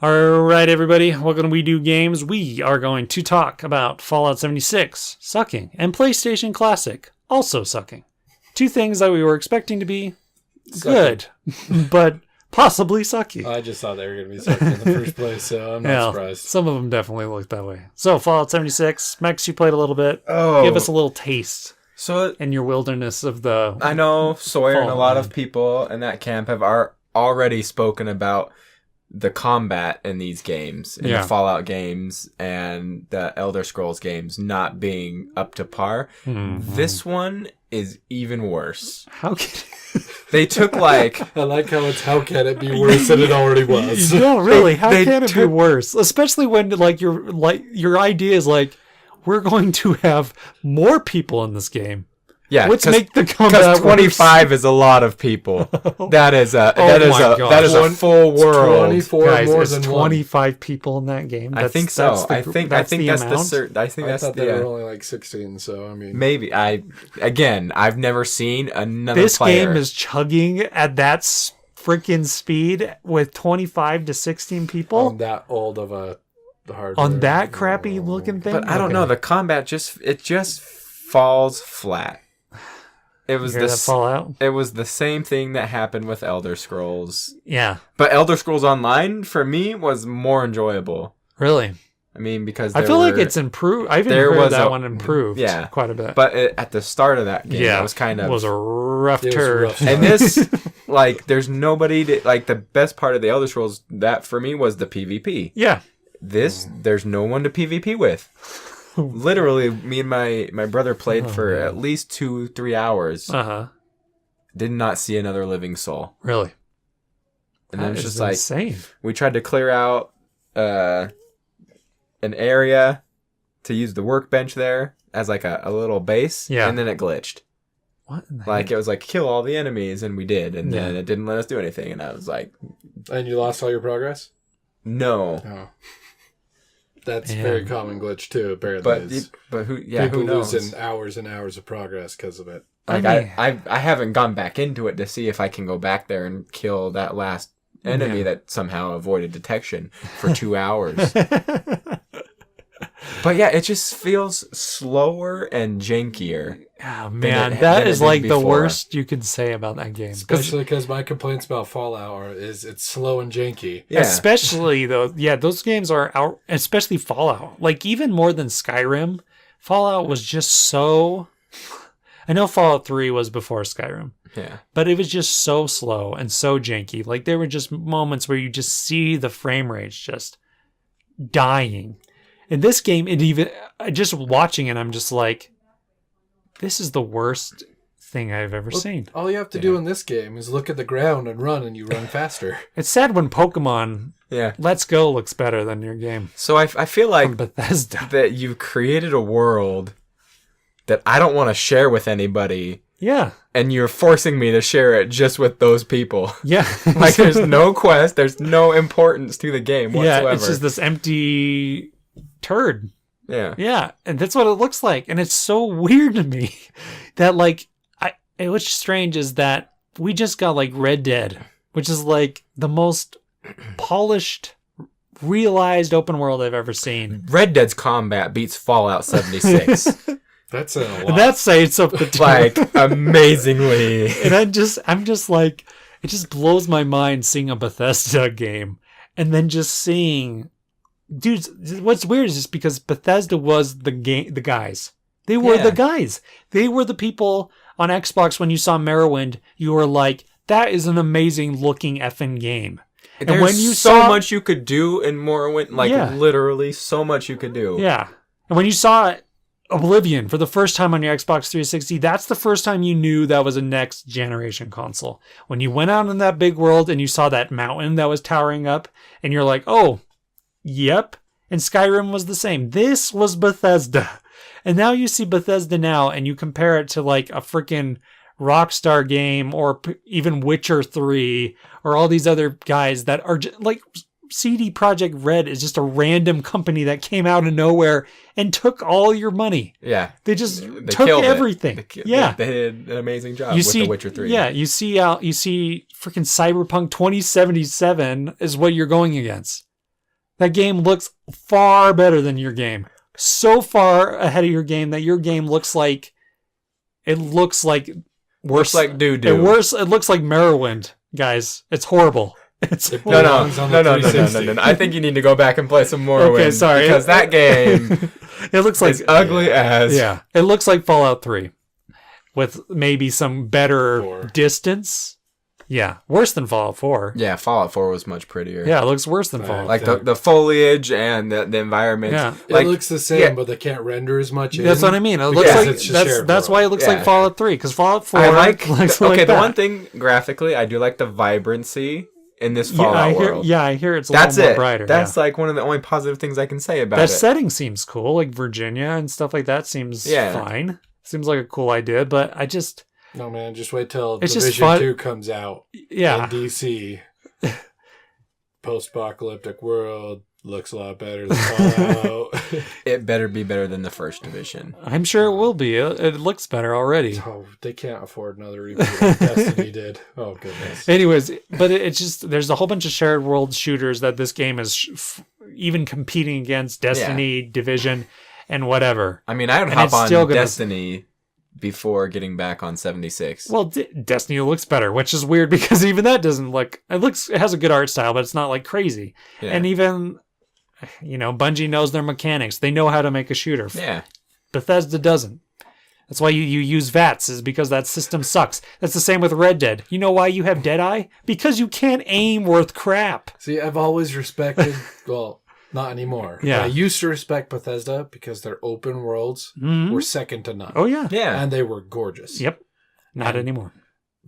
All right, everybody, welcome to We Do Games. We are going to talk about Fallout 76 sucking and PlayStation Classic also sucking. Two things that we were expecting to be good, but possibly sucky. I just thought they were going to be sucky in the first place, so I'm not surprised. Some of them definitely look that way. So, Fallout 76, Max, you played a little bit. Oh. Give us a little taste So in your wilderness of the... I know Sawyer and a lot Fallout. of people in that camp have already spoken about the combat in these games, in the Fallout games and the Elder Scrolls games not being up to par. Mm-hmm. This one is even worse. How can... They took like... I like how can it be worse than it already was? No, really, how They can it be worse? Especially when your idea is like, we're going to have more people in this game. Yeah, let's make the combat because 25 is a lot of people. That is a full world. 24 Guys, more is than 25 people in that game? I think so. I think that's the amount? I think I that's thought the they were only like 16, so I mean... maybe. I've never seen another This player. game is chugging at that freaking speed with 25 to 16 people on that old of a hardware. on that crappy looking thing. But I don't know. The combat just falls flat. It was You hear that Fallout? It was the same thing that happened with Elder Scrolls. Yeah, But Elder Scrolls Online for me was more enjoyable. really. I mean, because I feel like it's improved. I even there heard was that a- one improved quite a bit. But at the start of that game, yeah, it was kind of was a rough It was turd. rough. and this there's nobody to, like, the best part of the Elder Scrolls that for me was the PvP. Yeah, There's no one to PvP with. Literally, me and my brother played for at least 2-3 hours. Did not see another living soul. Really. And then That it's is just like insane. we tried to clear out an area to use the workbench there as like a little base. Yeah. And then it glitched. What? In the Like heck? it was like kill all the enemies, and we did, and then Yeah. it didn't let us do anything, and I was like, And you lost all your progress? no. Oh. That's a Man. very common glitch too, apparently. But who? Yeah, People who knows? losing hours and hours of progress because of it. Like I mean- I haven't gone back into it to see if I can go back there and kill that last enemy that somehow avoided detection for 2 hours. But yeah, it just feels slower and jankier. Oh, man, than that it is did like the before. worst you could say about that game. 'Cause Especially because my complaints about Fallout is it's slow and janky. Yeah. especially though, those games are out, especially Fallout. Like even more than Skyrim, Fallout was just so. I know Fallout 3 was before Skyrim, Yeah. but it was just so slow and so janky. Like there were just moments where you just see the frame rates just dying. In this game, just watching it, I'm just like, this is the worst thing I've ever seen. All you have to do in this game is look at the ground and run, and you run faster. It's sad when Pokemon Yeah. Let's Go looks better than your game So I feel like from Bethesda. that you've created a world that I don't want to share with anybody, Yeah, and you're forcing me to share it just with those people. yeah. Like there's no quest, there's no importance to the game whatsoever. Yeah, it's just this empty turd. Yeah. Yeah, and that's what it looks like. And it's so weird to me that what's strange is that we just got like Red Dead, which is like the most polished, realized open world I've ever seen. Red Dead's combat beats Fallout 76. That's saying a lot. And that's saying something too. Like amazingly. And I'm just like, it just blows my mind seeing a Bethesda game and then just seeing, dudes. What's weird is just because Bethesda was the guys. They were the guys. They were the people on Xbox when you saw Morrowind. You were like, that is an amazing looking effing game. There's And when you so saw much you could do in Morrowind, literally so much you could do. yeah, and when you saw Oblivion for the first time on your Xbox 360, that's the first time you knew that was a next generation console. When you went out in that big world and you saw that mountain that was towering up, and you're like, oh, yep. And Skyrim was the same. This was Bethesda. And now you see Bethesda now and you compare it to like a freaking Rockstar game or even Witcher 3 or all these other guys that are like CD Projekt Red is just a random company that came out of nowhere and took all your money. Yeah. They just They took killed it. They did an amazing job with The Witcher 3. Yeah, you see freaking Cyberpunk 2077 is what you're going against. That game looks far better than your game. So far ahead of your game that your game looks like worse. Looks like doo-doo. It looks like Morrowind, guys. It's horrible. It's It No. belongs on the 360. I think you need to go back and play some more. Okay, sorry. Because that game it looks like is ugly as. yeah. It looks like Fallout 3 with maybe some better 4. distance. Yeah, worse than Fallout 4. Yeah, Fallout 4 was much prettier. Yeah, it looks worse than Right. Fallout. Like the foliage and the environment. Yeah. Like, It looks the same, yeah. but they can't render as much. That's what I mean. It looks because like it's just shared that's why it looks like Yeah. Fallout 3 because Fallout 4 I like looks okay. like The that. one thing graphically, I do like the vibrancy in this Yeah, Fallout I hear. world. Yeah, I hear it's a That's little more it. brighter. That's yeah. like one of the only positive things I can say about That it. setting seems cool, like Virginia and stuff like that seems Yeah. fine. Seems like a cool idea, but I just No, man, just wait till It's just Division fun- 2 comes out yeah. in DC. Post-apocalyptic world looks a lot better than Fallout. It better be better than the first division. I'm sure it will be. It looks better already. Oh, they can't afford another reboot like Destiny did. Oh, goodness. Anyways, but it's just there's a whole bunch of shared world shooters that this game is even competing against Destiny, Division, and whatever. I mean, I would And hop it's on still gonna- Destiny before getting back on 76. Well, Destiny looks better, which is weird because even that doesn't look. It has a good art style, but it's not like crazy. Yeah. And even, Bungie knows their mechanics. They know how to make a shooter. Yeah. Bethesda doesn't. That's why you use VATS, is because that system sucks. That's the same with Red Dead. You know why you have Deadeye? Because you can't aim worth crap. See, I've always respected, well, not anymore. Yeah. I used to respect Bethesda because their open worlds were second to none. Oh, yeah. Yeah. And they were gorgeous. Yep. Not And anymore.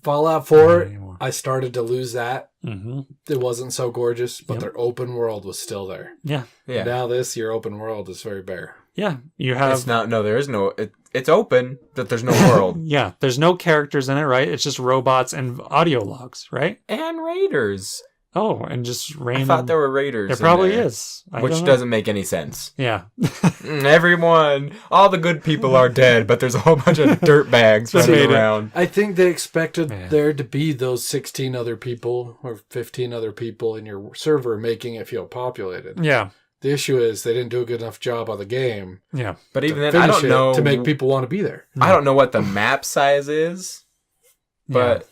Fallout Not 4, anymore. I started to lose that. Mm-hmm. It wasn't so gorgeous, but Yep. their open world was still there. Yeah. Yeah. Now your open world is very bare. Yeah. You have... It's not, no, there is no, it's open, but there's no world. Yeah. There's no characters in it, right? It's just robots and audio logs, right? And raiders. Oh, and just I random... thought there were raiders. There in probably there, is. I Which don't know. doesn't make any sense. Yeah. Everyone, all the good people are dead, but there's a whole bunch of dirtbags Just made running it. around. I think they expected Man. there to be those 16 other people or 15 other people in your server making it feel populated. Yeah. The issue is they didn't do a good enough job on the game Yeah. But even to then, finish I don't it know to make people want to be there. I don't know what the map size is, but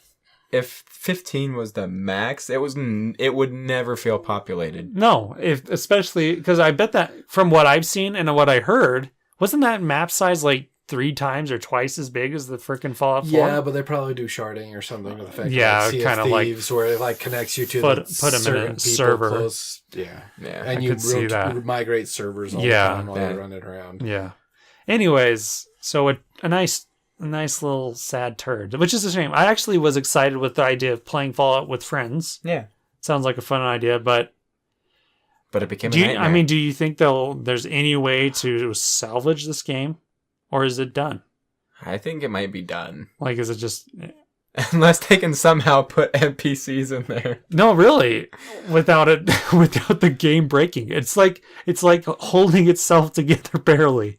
Yeah. if 15 was the max, it would never feel populated. No, especially because I bet that from what I've seen and what I heard, wasn't that map size like 3 times or twice as big as the freaking Fallout 4? Yeah, but they probably do sharding or something to the fact Yeah, that kinda like thieves where it like connects you to put the 'em in a certain people server. close. Yeah. Yeah. And I you could see that. migrate servers all Yeah. the time while Yeah. you're running around. Yeah. Anyways, so a nice little sad turd, which is a shame. I actually was excited with the idea of playing Fallout with friends. Yeah. Sounds like a fun idea, but But it became a nightmare. do you think there's any way to salvage this game, or is it done? I think it might be done. Like, is it just Unless they can somehow put NPCs in there. no? Really, without the game breaking, it's like holding itself together barely,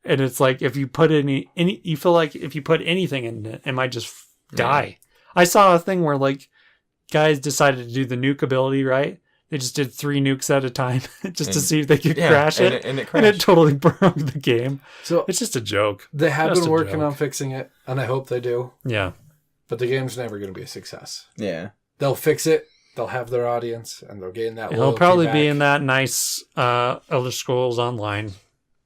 and it's like if you put you feel like if you put anything in it, it might just die. I saw a thing where like guys decided to do the nuke ability, right? They just did 3 nukes at a time just to And- see if they could Yeah, crash and it. and it And it crashed. totally broke the game. So It's just a joke. they have just been a working joke. on fixing it, and I hope they do. Yeah. But the game's never going to be a success. Yeah. They'll fix it. They'll have their audience, and they'll gain that. It'll loyalty probably back. be in that nice Elder Scrolls Online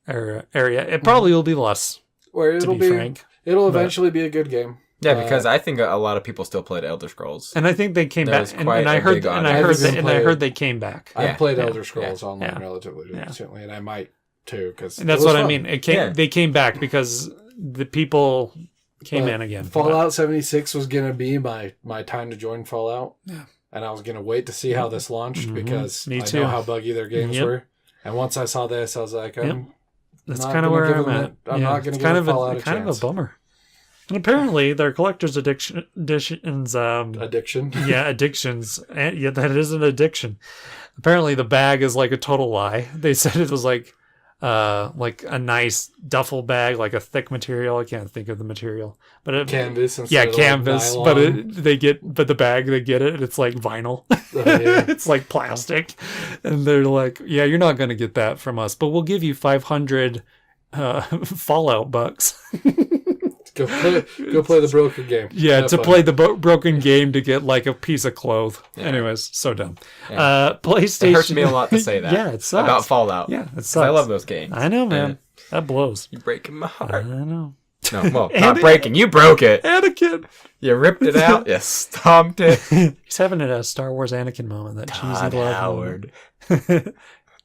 area. It probably will be less, where to it'll be be. frank. It'll eventually be a good game. Yeah, because I think a lot of people still played Elder Scrolls. And I think they came There's back. And, quite and I a heard big and I audience. heard I haven't I played- heard they came back. Yeah, I've played yeah, Elder Scrolls yeah, Online yeah. relatively Yeah. recently, and I might too because And that's what I fun. mean. Yeah. They came back because the people came But in again. Fallout 76 was going to be my time to join Fallout. Yeah. And I was going to wait to see how this launched because Me I too. know how buggy their games Yep. were. And once I saw this, I was like, That's not kind of gonna where give I'm them at. it. I'm not gonna it's give kind of Fallout a kind of chance. a bummer. And apparently, their collector's editions. addiction. Yeah, addictions. And yeah, that is an addiction. Apparently, the bag is like a total lie. They said it was like like a nice duffel bag, like a thick material. I can't think of the material, but canvas. Canvas. Like but the bag they get it. It's like vinyl. It's like plastic, and they're like, yeah, you're not gonna get that from us, but we'll give you 500 Fallout bucks. Go play the broken game. Yeah, to play the broken game to get like a piece of cloth. Yeah. Anyways, so dumb. Yeah. PlayStation. It hurts me a lot to say that. Yeah, it sucks. About Fallout. Yeah, it sucks. I love those games. I know, man. That blows. You're breaking my heart. I know. No, well, not breaking. You broke it. Anakin. You ripped it out. You stomped it. He's having a Star Wars Anakin moment. That cheesy love Howard.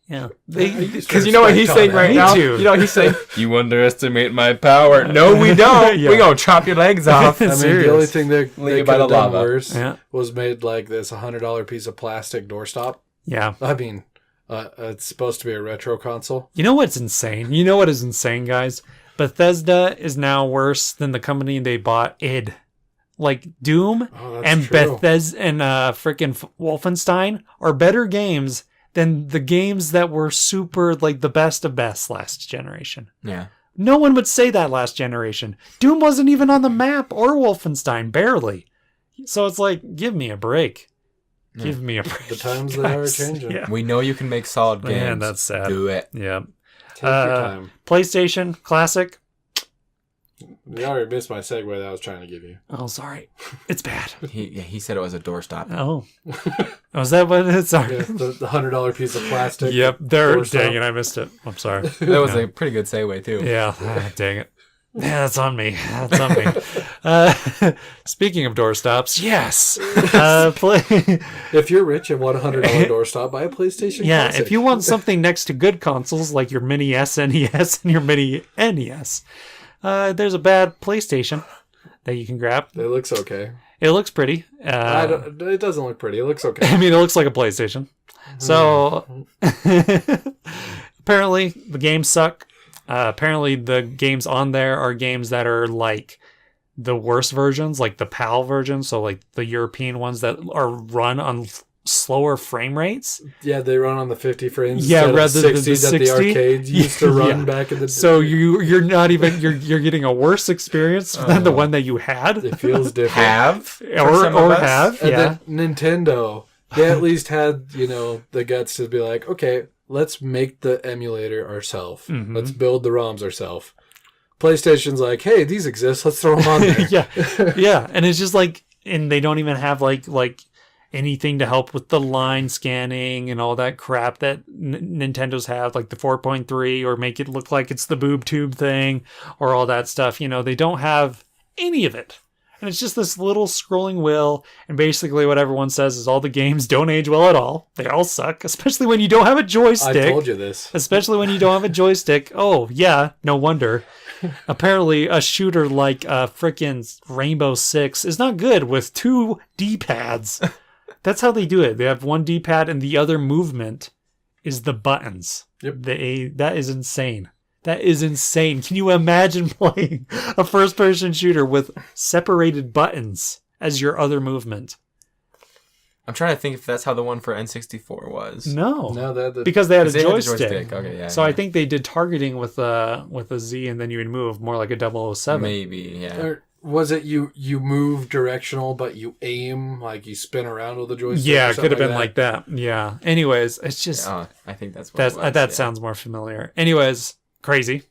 Yeah. Because you know what he's saying right now? You know what he's saying? You underestimate my power. No, we don't. We're going to chop your legs off. I mean, the only thing they could have done worse Yeah. was made like this $100 piece of plastic doorstop. Yeah. I mean, it's supposed to be a retro console. You know what's insane? You know what is insane, guys? Bethesda is now worse than the company they bought, id. Like Doom and true. Bethesda and freaking Wolfenstein are better games than the games that were super like the best of best last generation. Yeah. No one would say that last generation. Doom wasn't even on the map, or Wolfenstein, barely. So it's like, give me a break. Yeah. Give me a break. The times they are changing. Yeah. We know you can make solid games. Man, that's sad. Do it. Yeah. Take your time. PlayStation Classic. You already missed my segue that I was trying to give you. Oh, sorry. It's bad. He said it was a doorstop. Oh. Was that what it is? Sorry. Yeah, the $100 piece of plastic. Yep. Dang it. I missed it. I'm sorry. That was a pretty good segue, too. Yeah. Dang it. Yeah, that's on me. That's on me. Speaking of doorstops, yes. If you're rich and want a $100 doorstop, buy a PlayStation. Yeah, Classic. if you want something next to good consoles like your mini SNES and your mini NES, there's a bad PlayStation that you can grab. It looks okay. It looks pretty. It doesn't look pretty. It looks okay. I mean, it looks like a PlayStation. So apparently the games suck. Apparently the games on there are games that are like the worst versions, like the PAL version. So like the European ones that are run on slower frame rates. Yeah, they run on the 50 frames. Yeah, rather instead than of the 60 that the arcades used to run back in the. So you're not even you're getting a worse experience than the one that you had. It feels different. or have. And yeah. then Nintendo, they at least had the guts to be like, okay, let's make the emulator ourselves. Mm-hmm. Let's build the ROMs ourselves. PlayStation's like, hey, these exist. Let's throw them on there. yeah, and it's just like, and they don't even have like anything to help with the line scanning and all that crap that Nintendo's have, like the 4.3, or make it look like it's the boob tube thing, or all that stuff. They don't have any of it. And it's just this little scrolling wheel, and basically what everyone says is all the games don't age well at all. They all suck, especially when you don't have a joystick. I told you this. Especially when you don't have a joystick. Oh, yeah, no wonder. Apparently, a shooter like frickin' Rainbow Six is not good with 2 D-pads. That's how they do it. They have 1 D-pad, and the other movement is the buttons. Yep. That is insane. That is insane. Can you imagine playing a first-person shooter with separated buttons as your other movement? I'm trying to think if that's how the one for N64 was. No, because they had a joystick. Okay, yeah. So I think they did targeting with a Z, and then you would move more like a 007. Maybe, yeah. Or was it you move directional, but you aim, like you spin around with the joystick? Yeah, it could have been like that. Yeah. Anyways, it's just... I think that's what it was, that sounds more familiar. Anyways, crazy.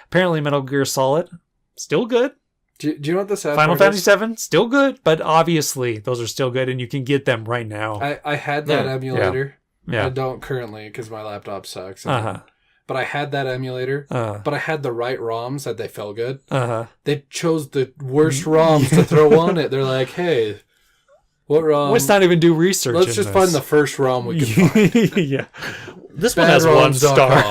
Apparently Metal Gear Solid, still good. Do you know what the sad Final part is? Fantasy VII, still good, but obviously those are still good, and you can get them right now. I had that emulator. Yeah. I don't currently because my laptop sucks. Uh-huh. But I had that emulator. But I had the right ROMs that they felt good. Uh-huh. They chose the worst ROMs to throw on it. They're like, hey, what ROM? Let's not even do research. Let's just find the first ROM we can find. Yeah. This one has 1 star.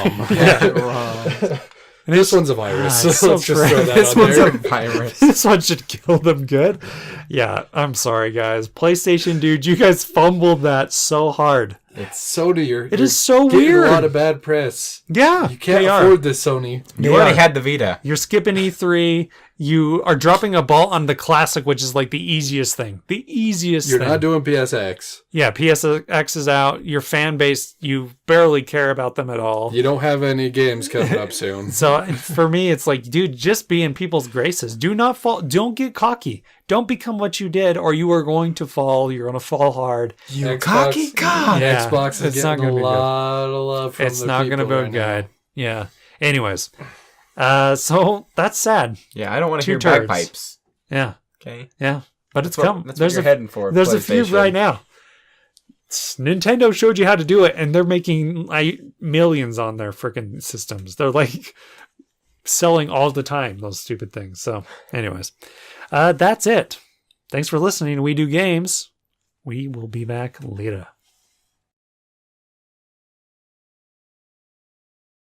And this one's a virus. So let's just throw that this on one's there. a virus. This one should kill them good. Yeah, I'm sorry, guys. PlayStation, dude, you guys fumbled that so hard. Sony, it is so getting weird. a lot of bad press. Yeah, You can't afford this, Sony. You already had the Vita. You're skipping E3. You are dropping a ball on the Classic, which is like the easiest thing. The easiest You're thing. not doing PSX. Yeah, PSX is out. Your fan base, you barely care about them at all. You don't have any games coming up soon. So for me, it's like, dude, just be in people's graces. Do not fall. Don't get cocky. Don't become what you did, or you are going to fall. You're going to fall hard. You cocky god. Yeah, Xbox is getting a lot of love from It's the not people going to be right good. now. Yeah. Anyways, so that's sad. Yeah, I don't want to hear turds. bagpipes. Yeah. Okay. Yeah. But That's it's what, coming. that's what you're heading for. There's a few PlayStation. right now. Nintendo showed you how to do it, and they're making millions on their freaking systems. They're like selling all the time, those stupid things. So, anyways, that's it. Thanks for listening. We Do Games. We will be back later.